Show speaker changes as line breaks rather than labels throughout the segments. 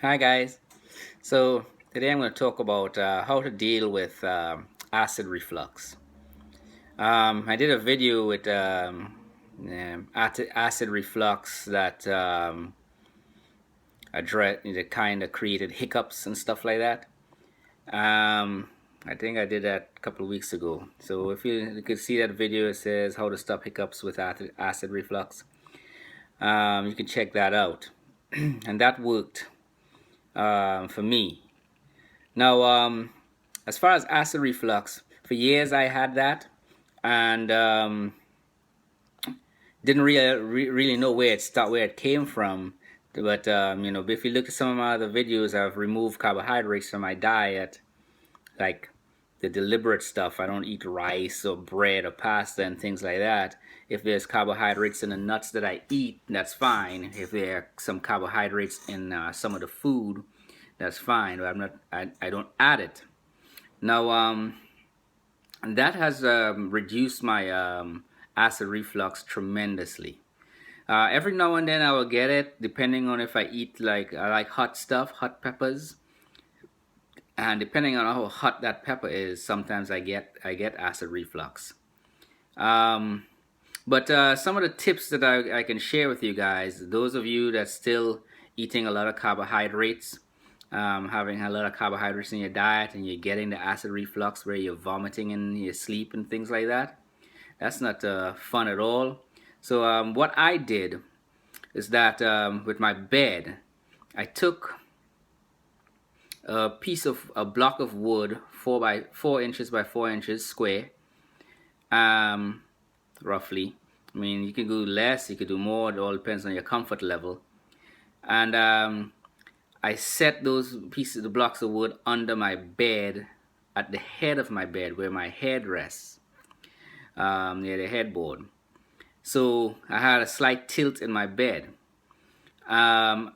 Hi guys. So today I'm going to talk about how to deal with acid reflux. I did a video with acid reflux that address that kind of created hiccups and stuff like that. Um, I think I did that a couple of weeks ago. So if you could see that video, it says how to stop hiccups with acid reflux. You can check that out, and that worked for me. Now, as far as acid reflux, for years I had that, and didn't really know where it came from. But if you look at some of my other videos, I've removed carbohydrates from my diet, like the deliberate stuff. I don't eat rice or bread or pasta and things like that. If there's carbohydrates in the nuts that I eat, that's fine. If there are some carbohydrates in some of the food, that's fine. But I don't add it. Now, that has reduced my acid reflux tremendously. Every now and then I will get it, depending on if I eat I like hot stuff, hot peppers, and depending on how hot that pepper is, sometimes I get acid reflux. Um, but some of the tips that I can share with you guys, those of you that still eating a lot of carbohydrates, having a lot of carbohydrates in your diet, and you're getting the acid reflux where you're vomiting in your sleep and things like that, that's not fun at all. So what I did is that with my bed, I took a block of wood, 4 by 4 inches by 4 inches square, um, roughly. I mean, you can do less, you could do more. It all depends on your comfort level. And I set those pieces, the blocks of wood, under my bed, at the head of my bed, where my head rests, near the headboard. So I had a slight tilt in my bed. Um,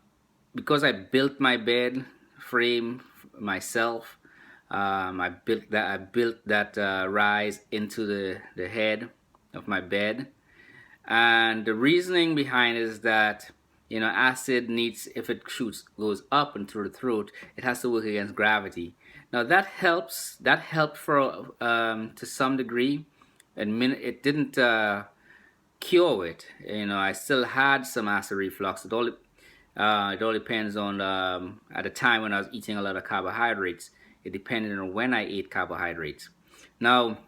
because I built my bed frame myself, I built that rise into the head of my bed. And the reasoning behind it is that acid needs, if it shoots goes up and through the throat, it has to work against gravity. Now that helps. That helped for to some degree, and it didn't cure it. I still had some acid reflux. It all depends on at the time when I was eating a lot of carbohydrates. It depended on when I ate carbohydrates. Now,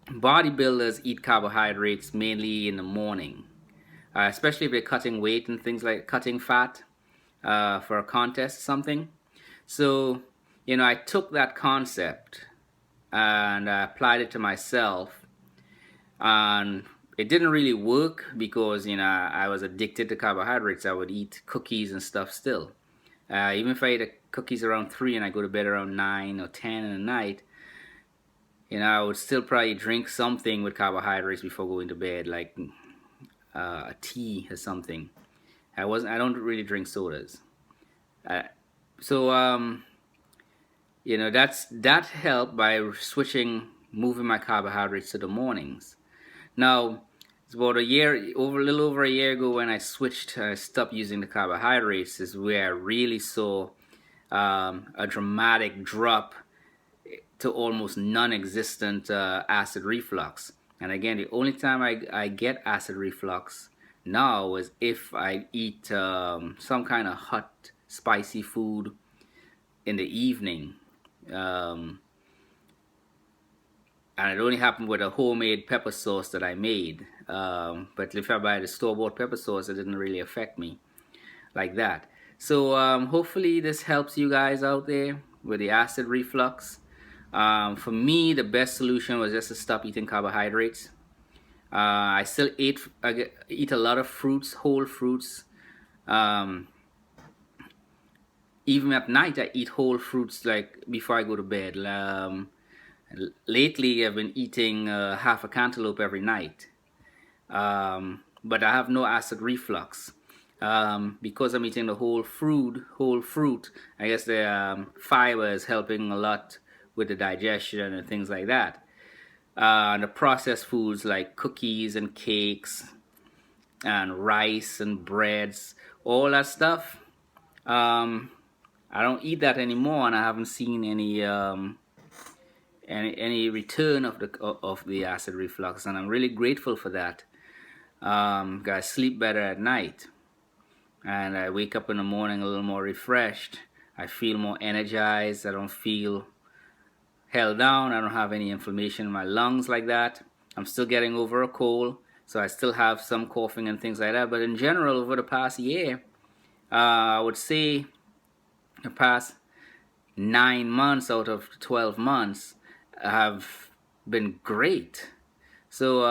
bodybuilders eat carbohydrates mainly in the morning, especially if they're cutting weight and things like cutting fat for a contest or something. So, I took that concept and I applied it to myself, and it didn't really work because I was addicted to carbohydrates. I would eat cookies and stuff still. Even if I ate cookies around 3 and I go to bed around 9 or 10 in the night, I would still probably drink something with carbohydrates before going to bed, like a tea or something. I don't really drink sodas. Uh, so that helped by moving my carbohydrates to the mornings. Now, it's about a little over a year ago when I stopped using the carbohydrates, is where I really saw a dramatic drop to almost non-existent acid reflux. And again, the only time I get acid reflux now is if I eat some kind of hot, spicy food in the evening. Um, and it only happened with a homemade pepper sauce that I made. But if I buy the store-bought pepper sauce, it didn't really affect me like that. So hopefully this helps you guys out there with the acid reflux. For me, the best solution was just to stop eating carbohydrates. I still eat a lot of fruits, whole fruits. Um, Even at night, I eat whole fruits like before I go to bed. Lately, I've been eating half a cantaloupe every night, but I have no acid reflux because I'm eating the whole fruit. Whole fruit. I guess the fiber is helping a lot with the digestion and things like that. The processed foods like cookies and cakes and rice and breads, all that stuff. Um, I don't eat that anymore, and I haven't seen any return of the acid reflux, and I'm really grateful for that. 'Cause I sleep better at night, and I wake up in the morning a little more refreshed. I feel more energized. I don't feel held down. I don't have any inflammation in my lungs like that. I'm still getting over a cold, so I still have some coughing and things like that. But in general, over the past year, I would say the past 9 months out of 12 months have been great. So,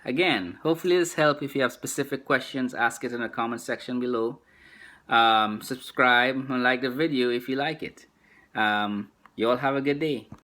again, hopefully this helped. If you have specific questions, ask it in the comment section below. Subscribe and like the video if you like it. You all have a good day.